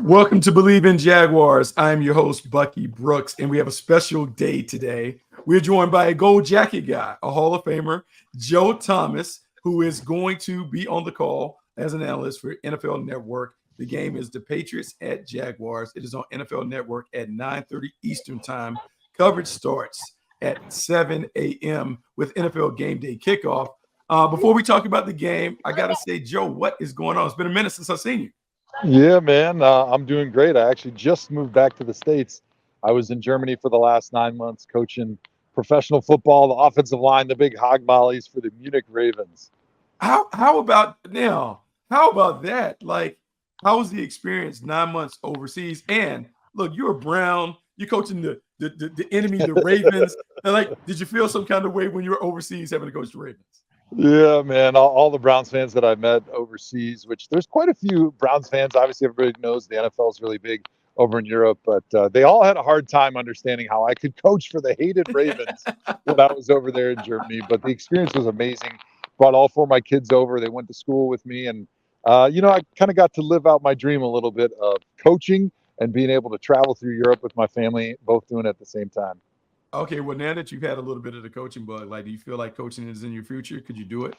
Welcome to Bleav in Jaguars. I'm your host, Bucky Brooks, and we have a special day today. We're joined by a gold jacket guy, a Hall of Famer, Joe Thomas, who is going to be on the call as an analyst for NFL Network. The game is the Patriots at Jaguars. It is on NFL Network at 9:30 Eastern Time. Coverage starts at 7 a.m. with NFL Game Day kickoff. Before we talk about the game, I got to say, Joe, what is going on? It's been a minute since I've seen you. Yeah, man, I'm doing great. I actually just moved back to the States. I was in Germany for the last 9 months coaching professional football, the offensive line, the big hog mollies for the Munich Ravens. How about now? How about that? Like, how was the experience 9 months overseas? And look, you're a Brown. You're coaching the enemy, the Ravens. And like, did you feel some kind of way when you were overseas having to coach the Ravens? Yeah, man, all the Browns fans that I met overseas, which there's quite a few Browns fans. Obviously, everybody knows the NFL is really big over in Europe, but they all had a hard time understanding how I could coach for the hated Ravens when I was over there in Germany. But the experience was amazing. Brought all four of my kids over. They went to school with me, and I kind of got to live out my dream a little bit of coaching and being able to travel through Europe with my family, both doing it at the same time. Okay, well, now that you've had a little bit of the coaching bug, like, do you feel like coaching is in your future? Could you do it?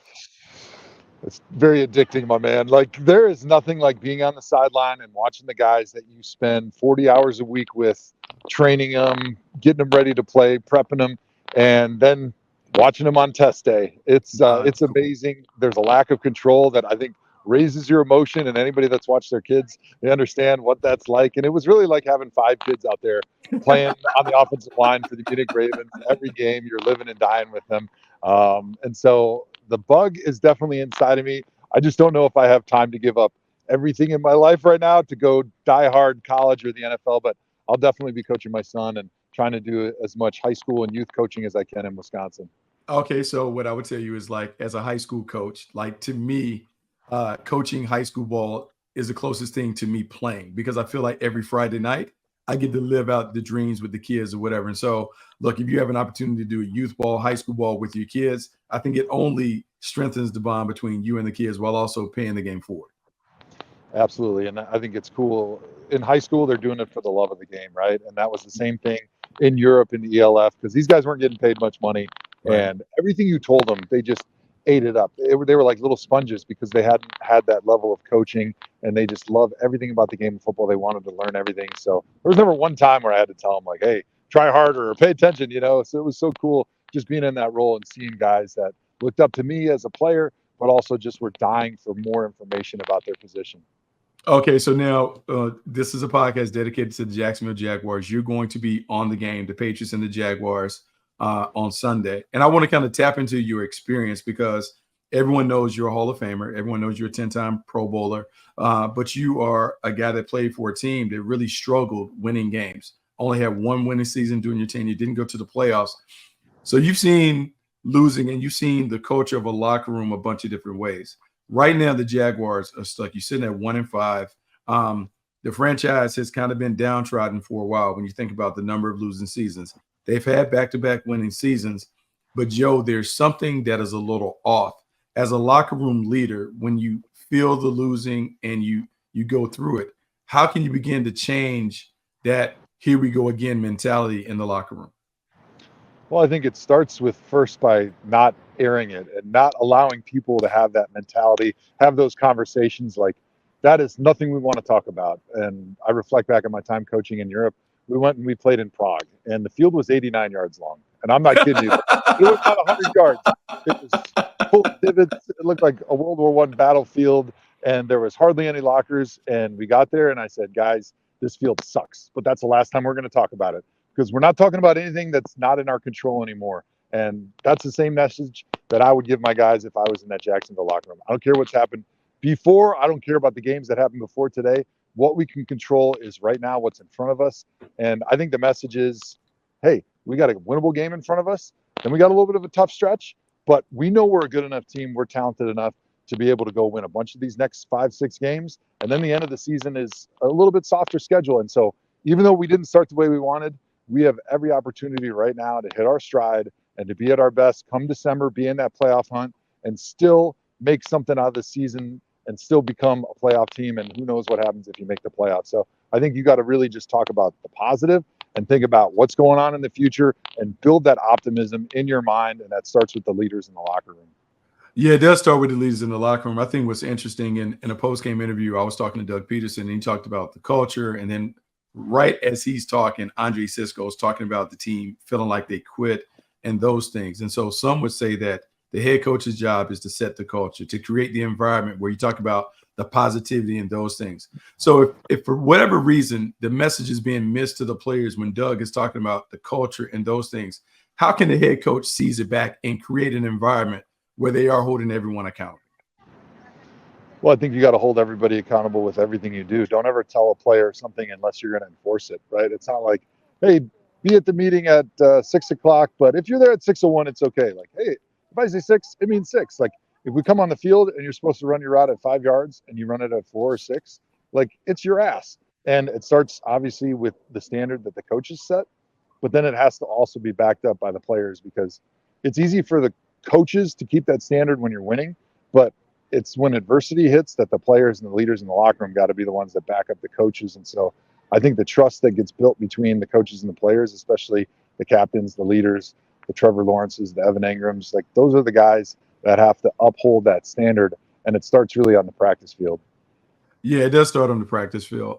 It's very addicting, my man. Like, there is nothing like being on the sideline and watching the guys that you spend 40 hours a week with, training them, getting them ready to play, prepping them, and then watching them on test day. It's Cool. amazing. There's a lack of control that I think raises your emotion, and anybody that's watched their kids, they understand what that's like. And it was really like having five kids out there playing on the offensive line for the Munich Ravens. Every game, you're living and dying with them. And so the bug is definitely inside of me. I just don't know if I have time to give up everything in my life right now to go die hard college or the NFL, but I'll definitely be coaching my son and trying to do as much high school and youth coaching as I can in Wisconsin. Okay, so what I would tell you is, like, as a high school coach, like, to me, coaching high school ball is the closest thing to me playing, because I feel like every Friday night I get to live out the dreams with the kids or whatever. And so, look, if you have an opportunity to do youth ball, high school ball with your kids, I think it only strengthens the bond between you and the kids while also paying the game forward. Absolutely. And I think it's cool. In high school, they're doing it for the love of the game, right? And that was the same thing in Europe in the ELF because these guys weren't getting paid much money. Right. And everything you told them, they just ate it up. They were like little sponges because they hadn't had that level of coaching and they just love everything about the game of football. They wanted to learn everything. So there was never one time where I had to tell them, like, hey, try harder or pay attention. So it was so cool just being in that role and seeing guys that looked up to me as a player, but also just were dying for more information about their position. Okay, so now this is a podcast dedicated to the Jacksonville Jaguars. You're going to be on the game, the Patriots and the Jaguars, on Sunday. And I want to kind of tap into your experience because everyone knows you're a Hall of Famer. Everyone knows you're a 10-time Pro Bowler. But you are a guy that played for a team that really struggled winning games. Only had one winning season during your tenure. Didn't go to the playoffs. So you've seen losing and you've seen the culture of a locker room a bunch of different ways. Right now, the Jaguars are stuck. You're sitting at 1-5. The franchise has kind of been downtrodden for a while when you think about the number of losing seasons. They've had back-to-back winning seasons, but Joe, there's something that is a little off. As a locker room leader, when you feel the losing and you go through it, how can you begin to change that here we go again mentality in the locker room? Well, I think it starts with first by not airing it and not allowing people to have that mentality, have those conversations like that is nothing we want to talk about. And I reflect back on my time coaching in Europe. We went and we played in Prague, and the field was 89 yards long. And I'm not kidding you. It was not 100 yards. It was full of divots. It looked like a World War I battlefield, and there was hardly any lockers. And we got there, and I said, guys, this field sucks. But that's the last time we're going to talk about it because we're not talking about anything that's not in our control anymore. And that's the same message that I would give my guys if I was in that Jacksonville locker room. I don't care what's happened before. I don't care about the games that happened before today. What we can control is right now what's in front of us. And I think the message is, hey, we got a winnable game in front of us. Then we got a little bit of a tough stretch, but we know we're a good enough team. We're talented enough to be able to go win a bunch of these next 5, 6 games. And then the end of the season is a little bit softer schedule. And so even though we didn't start the way we wanted, we have every opportunity right now to hit our stride and to be at our best come December, be in that playoff hunt, and still make something out of the season and still become a playoff team. And who knows what happens if you make the playoffs. So I think you got to really just talk about the positive and think about what's going on in the future and build that optimism in your mind. And that starts with the leaders in the locker room. Yeah, it does start with the leaders in the locker room. I think what's interesting in a post-game interview, I was talking to Doug Peterson, and he talked about the culture. And then right as he's talking, Andre Cisco is talking about the team feeling like they quit and those things. And so some would say that the head coach's job is to set the culture, to create the environment where you talk about the positivity and those things. So if for whatever reason the message is being missed to the players when Doug is talking about the culture and those things, how can the head coach seize it back and create an environment where they are holding everyone accountable? Well, I think you got to hold everybody accountable with everything you do. Don't ever tell a player something unless you're going to enforce it, right? It's not like, hey, be at the meeting at 6 o'clock, but if you're there at 6:01, it's okay. Like, hey, if I say 6, it means 6. Like, if we come on the field and you're supposed to run your route at 5 yards and you run it at 4 or 6, like, it's your ass. And it starts obviously with the standard that the coaches set, but then it has to also be backed up by the players, because it's easy for the coaches to keep that standard when you're winning, but it's when adversity hits that the players and the leaders in the locker room got to be the ones that back up the coaches. And so I think the trust that gets built between the coaches and the players, especially the captains, the leaders, the Trevor Lawrences, the Evan Engrams, like those are the guys that have to uphold that standard. And it starts really on the practice field. Yeah, it does start on the practice field.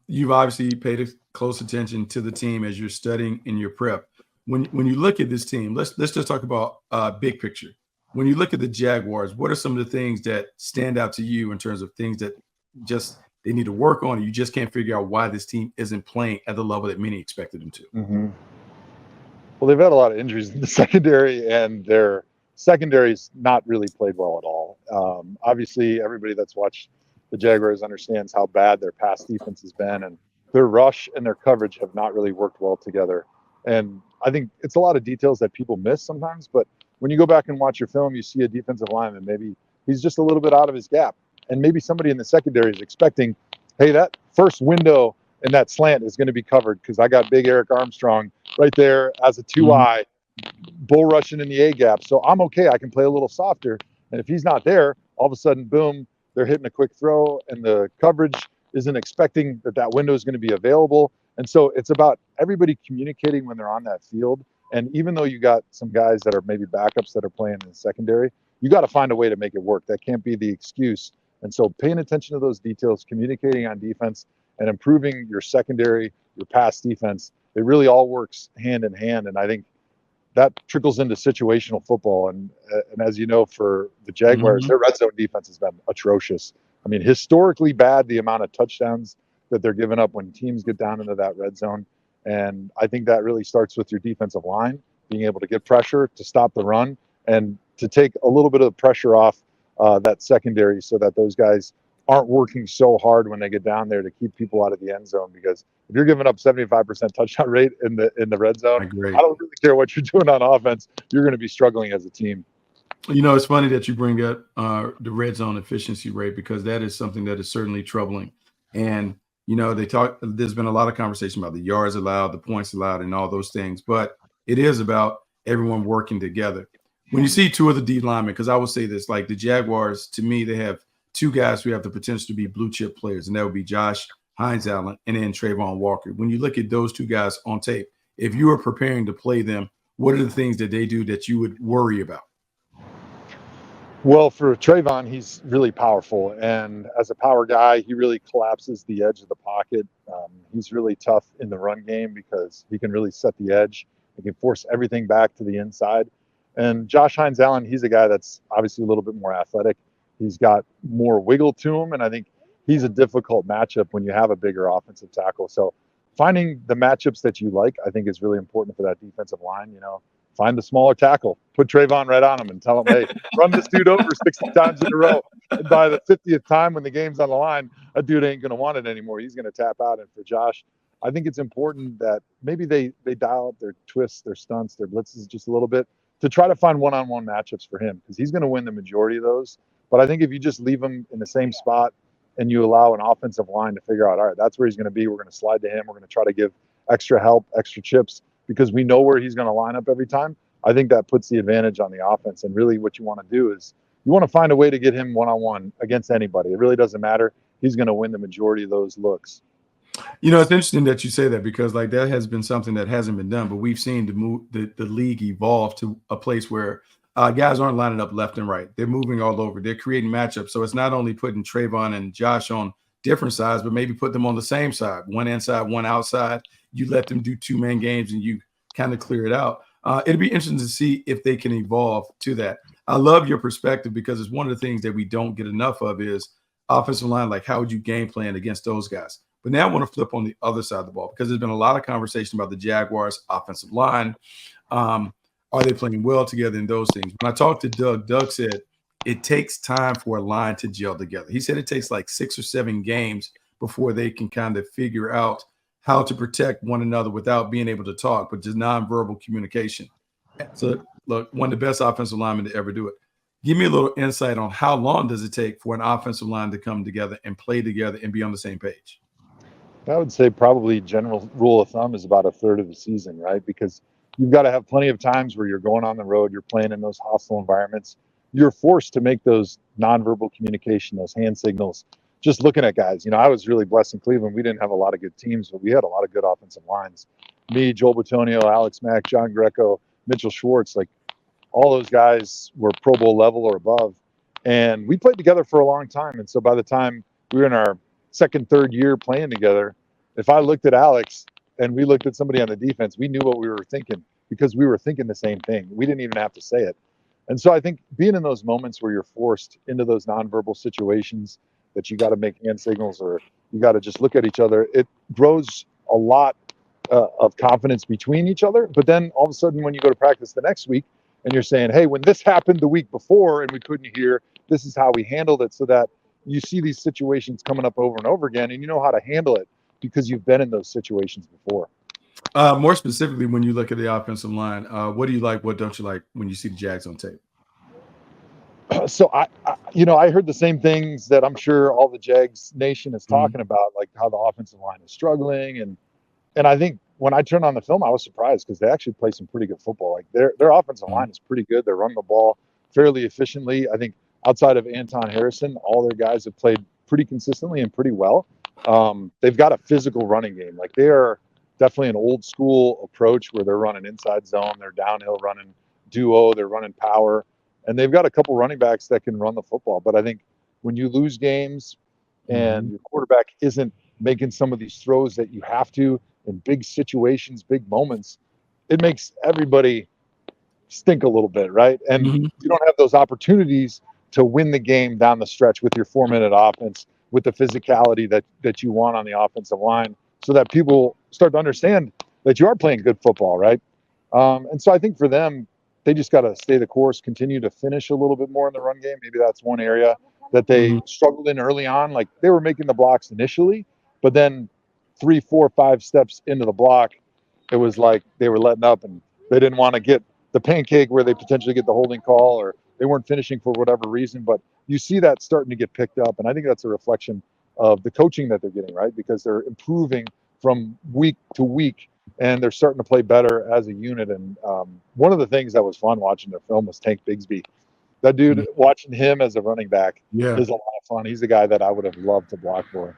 You've obviously paid close attention to the team as you're studying in your prep. When you look at this team, let's just talk about big picture. When you look at the Jaguars, what are some of the things that stand out to you in terms of things that just they need to work on, and you just can't figure out why this team isn't playing at the level that many expected them to? Mm-hmm. Well, they've had a lot of injuries in the secondary, and their secondary's not really played well at all. Obviously, everybody that's watched the Jaguars understands how bad their pass defense has been, and their rush and their coverage have not really worked well together. And I think it's a lot of details that people miss sometimes, but when you go back and watch your film, you see a defensive lineman, maybe he's just a little bit out of his gap. And maybe somebody in the secondary is expecting, hey, that first window and that slant is going to be covered because I got big Eric Armstrong right there as a 2-eye, bull rushing in the A gap. So I'm okay. I can play a little softer. And if he's not there, all of a sudden, boom, they're hitting a quick throw, and the coverage isn't expecting that window is going to be available. And so it's about everybody communicating when they're on that field. And even though you got some guys that are maybe backups that are playing in the secondary, you got to find a way to make it work. That can't be the excuse. And so paying attention to those details, communicating on defense, and improving your secondary, your pass defense, it really all works hand in hand. And I think that trickles into situational football. And as you know, for the Jaguars, their red zone defense has been atrocious. I mean, historically bad, the amount of touchdowns that they're giving up when teams get down into that red zone. And I think that really starts with your defensive line, being able to get pressure, to stop the run, and to take a little bit of the pressure off that secondary so that those guys aren't working so hard when they get down there to keep people out of the end zone. Because if you're giving up 75% touchdown rate in the red zone, I don't really care what you're doing on offense. You're going to be struggling as a team. You know, it's funny that you bring up the red zone efficiency rate, because that is something that is certainly troubling. And, you know, there's been a lot of conversation about the yards allowed, the points allowed, and all those things. But it is about everyone working together. When you see two of the D linemen, because I will say this, like the Jaguars, to me, they have two guys who have the potential to be blue chip players, and that would be Josh Hines-Allen and then Trayvon Walker. When you look at those two guys on tape, if you are preparing to play them, what are the things that they do that you would worry about? Well, for Trayvon, he's really powerful. And as a power guy, he really collapses the edge of the pocket. He's really tough in the run game because he can really set the edge. He can force everything back to the inside. And Josh Hines-Allen, he's a guy that's obviously a little bit more athletic. He's got more wiggle to him. And I think he's a difficult matchup when you have a bigger offensive tackle. So finding the matchups that you like, I think is really important for that defensive line. You know, find the smaller tackle, put Trayvon right on him and tell him, hey, run this dude over 60 times in a row. And by the 50th time when the game's on the line, that dude ain't going to want it anymore. He's going to tap out. And for Josh, I think it's important that maybe they dial up their twists, their stunts, their blitzes just a little bit to try to find one-on-one matchups for him, because he's going to win the majority of those. But I think if you just leave him in the same spot and you allow an offensive line to figure out, all right, that's where he's going to be. We're going to slide to him. We're going to try to give extra help, extra chips, because we know where he's going to line up every time. I think that puts the advantage on the offense. And really what you want to do is You want to find a way to get him one-on-one against anybody. It really doesn't matter. He's going to win the majority of those looks. It's interesting that you say that because like that has been something that hasn't been done, but we've seen the league evolve to a place where guys aren't lining up left and right. They're moving all over. They're creating matchups. So it's not only putting Trayvon and Josh on different sides, but maybe put them on the same side, one inside, one outside. You let them do two-man games and you kind of clear it out. It'd be interesting to see if they can evolve to that. I love your perspective because it's one of the things that we don't get enough of is offensive line. Like, how would you game plan against those guys? But now I want to flip on the other side of the ball because there's been a lot of conversation about the Jaguars' offensive line. Are they playing well together in those things? When I talked to Doug said it takes time for a line to gel together. He said it takes like 6 or 7 games before they can kind of figure out how to protect one another without being able to talk, but just nonverbal communication. So, look, one of the best offensive linemen to ever do it. Give me a little insight on how long does it take for an offensive line to come together and play together and be on the same page? I would say probably general rule of thumb is about a third of the season, right? Because you've got to have plenty of times where you're going on the road, you're playing in those hostile environments. You're forced to make those nonverbal communication, those hand signals. Just looking at guys, I was really blessed in Cleveland. We didn't have a lot of good teams, but we had a lot of good offensive lines. Me, Joel Bitonio, Alex Mack, John Greco, Mitchell Schwartz, like all those guys were Pro Bowl level or above. And we played together for a long time. And so by the time we were in our second, third year playing together, if I looked at Alex and we looked at somebody on the defense, we knew what we were thinking because we were thinking the same thing. We didn't even have to say it. And so I think being in those moments where you're forced into those nonverbal situations that you got to make hand signals or you got to just look at each other, it grows a lot of confidence between each other. But then all of a sudden, when you go to practice the next week and you're saying, hey, when this happened the week before and we couldn't hear, this is how we handled it, so that you see these situations coming up over and over again and you know how to handle it because you've been in those situations before. More specifically, when you look at the offensive line, what do you like? What don't you like when you see the Jags on tape? So I heard the same things that I'm sure all the Jags nation is talking about, like how the offensive line is struggling, and I think when I turned on the film, I was surprised because they actually play some pretty good football. Like their offensive line is pretty good. They run the ball fairly efficiently. I think outside of Anton Harrison, all their guys have played pretty consistently and pretty well. They've got a physical running game. Like they are definitely an old school approach where they're running inside zone, they're downhill running duo, they're running power, and they've got a couple running backs that can run the football. But I think when you lose games and your quarterback isn't making some of these throws that you have to in big situations, big moments, it makes everybody stink a little bit, right? And you don't have those opportunities to win the game down the stretch with your 4-minute offense, with the physicality that you want on the offensive line, so that people start to understand that you are playing good football, right? And so I think for them, they just got to stay the course, continue to finish a little bit more in the run game. Maybe that's one area that they struggled in early on. Like they were making the blocks initially, but then 3, 4, 5 steps into the block, it was like they were letting up and they didn't want to get the pancake where they potentially get the holding call, or they weren't finishing for whatever reason. But you see that starting to get picked up. And I think that's a reflection of the coaching that they're getting, right? Because they're improving from week to week and they're starting to play better as a unit. And one of the things that was fun watching the film was Tank Bigsby. That dude, watching him as a running back is a lot of fun. He's a guy that I would have loved to block for.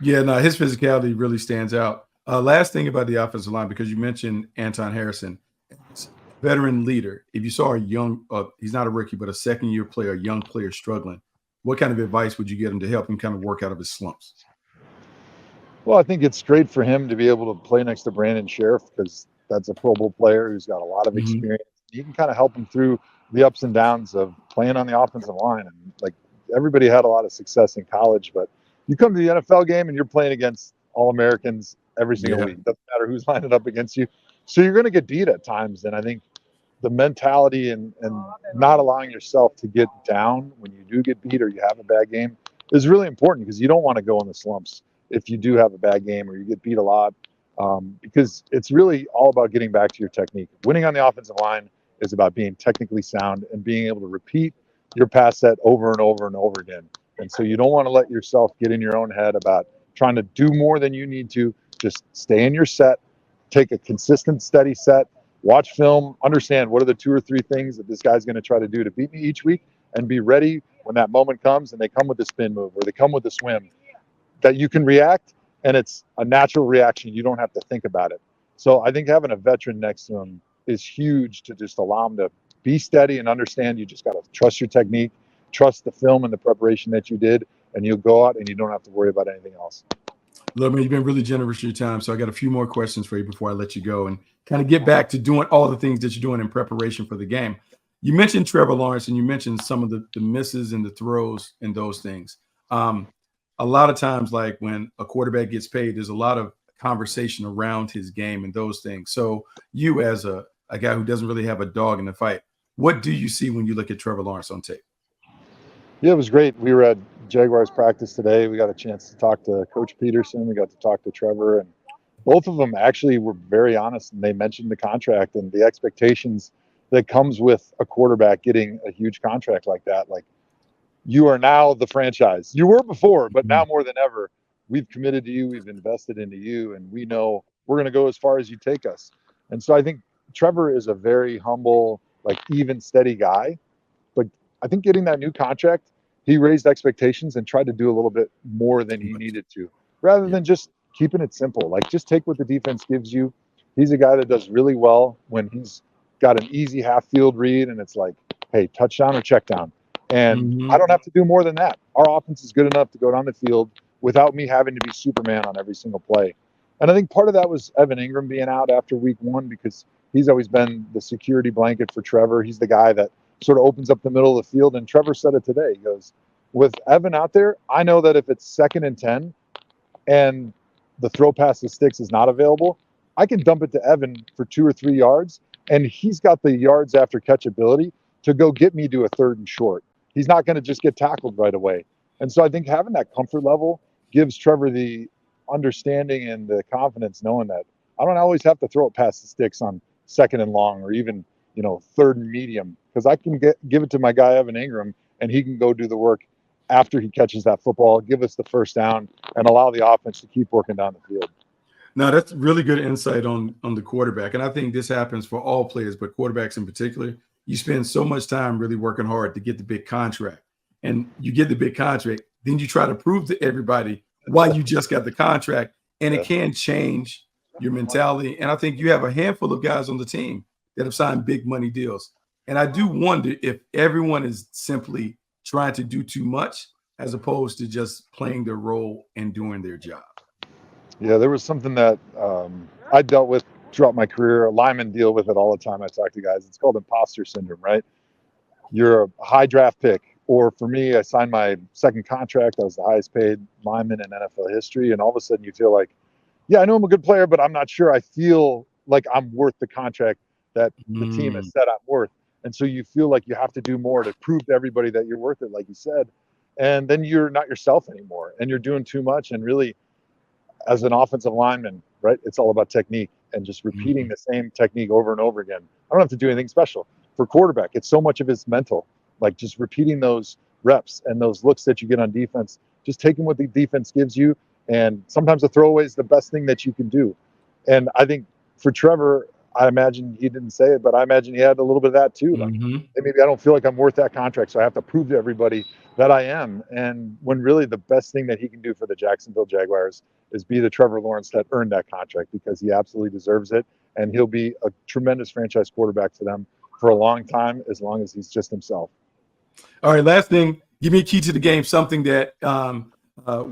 Yeah, no, his physicality really stands out. Last thing about the offensive line, because you mentioned Anton Harrison, veteran leader. If you saw a young, he's not a rookie, but a second-year player, a young player struggling, what kind of advice would you get him to help him kind of work out of his slumps? Well, I think it's great for him to be able to play next to Brandon Sheriff because that's a Pro Bowl player who's got a lot of experience. You can kind of help him through the ups and downs of playing on the offensive line. And like everybody had a lot of success in college, but you come to the NFL game and you're playing against All-Americans every single week. It doesn't matter who's lining up against you. So you're going to get beat at times. And I think the mentality and not allowing yourself to get down when you do get beat or you have a bad game is really important because you don't want to go in the slumps if you do have a bad game or you get beat a lot, because it's really all about getting back to your technique. Winning on the offensive line is about being technically sound and being able to repeat your pass set over and over and over again. And so you don't want to let yourself get in your own head about trying to do more than you need to. Just stay in your set, take a consistent, steady set, watch film, understand what are the 2 or 3 things that this guy's going to try to do to beat me each week, and be ready when that moment comes and they come with a spin move or they come with a swim, that you can react, and it's a natural reaction. You don't have to think about it. So I think having a veteran next to him is huge to just allow him to be steady and understand you just got to trust your technique, trust the film and the preparation that you did, and you'll go out and you don't have to worry about anything else. Look, man, you've been really generous with your time. So I got a few more questions for you before I let you go and kind of get back to doing all the things that you're doing in preparation for the game. You mentioned Trevor Lawrence and you mentioned some of the misses and the throws and those things. A lot of times, like when a quarterback gets paid, there's a lot of conversation around his game and those things. So you, as a guy who doesn't really have a dog in the fight, what do you see when you look at Trevor Lawrence on tape? Yeah, it was great. We were at Jaguars practice today. We got a chance to talk to Coach Peterson. We got to talk to Trevor, and both of them actually were very honest, and they mentioned the contract and the expectations that comes with a quarterback getting a huge contract like that. Like, you are now the franchise. You were before, but now more than ever, we've committed to you, we've invested into you, and we know we're going to go as far as you take us. And so I think Trevor is a very humble, like even steady guy. But I think getting that new contract, he raised expectations and tried to do a little bit more than he needed to, rather than just keeping it simple. Like, just take what the defense gives you. He's a guy that does really well when he's got an easy half field read and it's like, hey, touchdown or check down. And I don't have to do more than that. Our offense is good enough to go down the field without me having to be Superman on every single play. And I think part of that was Evan Ingram being out after week 1, because he's always been the security blanket for Trevor. He's the guy that sort of opens up the middle of the field. And Trevor said it today. He goes, with Evan out there, I know that if it's 2nd and 10 and the throw past the sticks is not available, I can dump it to Evan for 2 or 3 yards, and he's got the yards after catch ability to go get me to a 3rd and short. He's not going to just get tackled right away. And so I think having that comfort level gives Trevor the understanding and the confidence knowing that I don't always have to throw it past the sticks on 2nd and long or even, 3rd and medium, because I can give it to my guy Evan Ingram and he can go do the work after he catches that football, give us the first down, and allow the offense to keep working down the field. No, that's really good insight on the quarterback. And I think this happens for all players, but quarterbacks in particular. You spend so much time really working hard to get the big contract. And you get the big contract, then you try to prove to everybody why you just got the contract. And it can change your mentality. And I think you have a handful of guys on the team that have signed big money deals. And I do wonder if everyone is simply trying to do too much as opposed to just playing their role and doing their job. Yeah, there was something that I dealt with throughout my career. Linemen deal with it all the time. I talk to guys. It's called imposter syndrome, right? You're a high draft pick. Or for me, I signed my 2nd contract. I was the highest paid lineman in NFL history. And all of a sudden you feel like, yeah, I know I'm a good player, but I'm not sure I feel like I'm worth the contract that the team has said I'm worth. And so you feel like you have to do more to prove to everybody that you're worth it, like you said. And then you're not yourself anymore and you're doing too much. And really, as an offensive lineman, right, it's all about technique and just repeating the same technique over and over again. I don't have to do anything special. For quarterback, it's so much of it's mental, like just repeating those reps and those looks that you get on defense, just taking what the defense gives you. And sometimes a throwaway is the best thing that you can do. And I think for Trevor, I imagine he didn't say it, but I imagine he had a little bit of that too. Like, hey, maybe I don't feel like I'm worth that contract, so I have to prove to everybody that I am. And when really the best thing that he can do for the Jacksonville Jaguars is be the Trevor Lawrence that earned that contract, because he absolutely deserves it. And he'll be a tremendous franchise quarterback for them for a long time, as long as he's just himself. All right, last thing, give me a key to the game, something that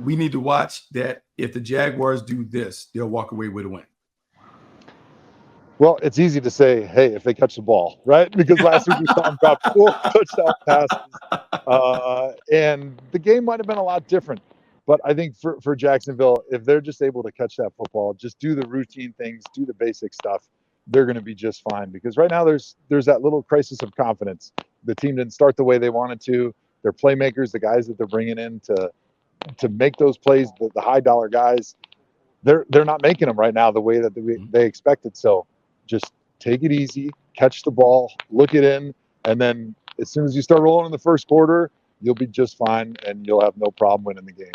we need to watch, that if the Jaguars do this, they'll walk away with a win. Well, it's easy to say, hey, if they catch the ball, right? Because last week we saw them drop 4 touchdown passes. And the game might have been a lot different. But I think for Jacksonville, if they're just able to catch that football, just do the routine things, do the basic stuff, they're going to be just fine. Because right now there's that little crisis of confidence. The team didn't start the way they wanted to. Their playmakers, the guys that they're bringing in to make those plays, the high dollar guys, they're not making them right now the way that they expected. So just take it easy, catch the ball, look it in, and then as soon as you start rolling in the first quarter, you'll be just fine and you'll have no problem winning the game.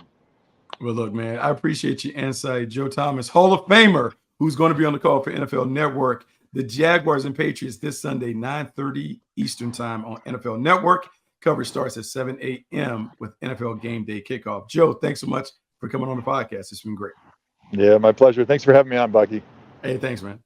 Well, look, man, I appreciate your insight. Joe Thomas, Hall of Famer, who's going to be on the call for NFL Network. The Jaguars and Patriots this Sunday, 9:30 Eastern time on NFL Network. Coverage starts at 7 a.m. with NFL Game Day kickoff. Joe, thanks so much for coming on the podcast. It's been great. Yeah, my pleasure. Thanks for having me on, Bucky. Hey, thanks, man.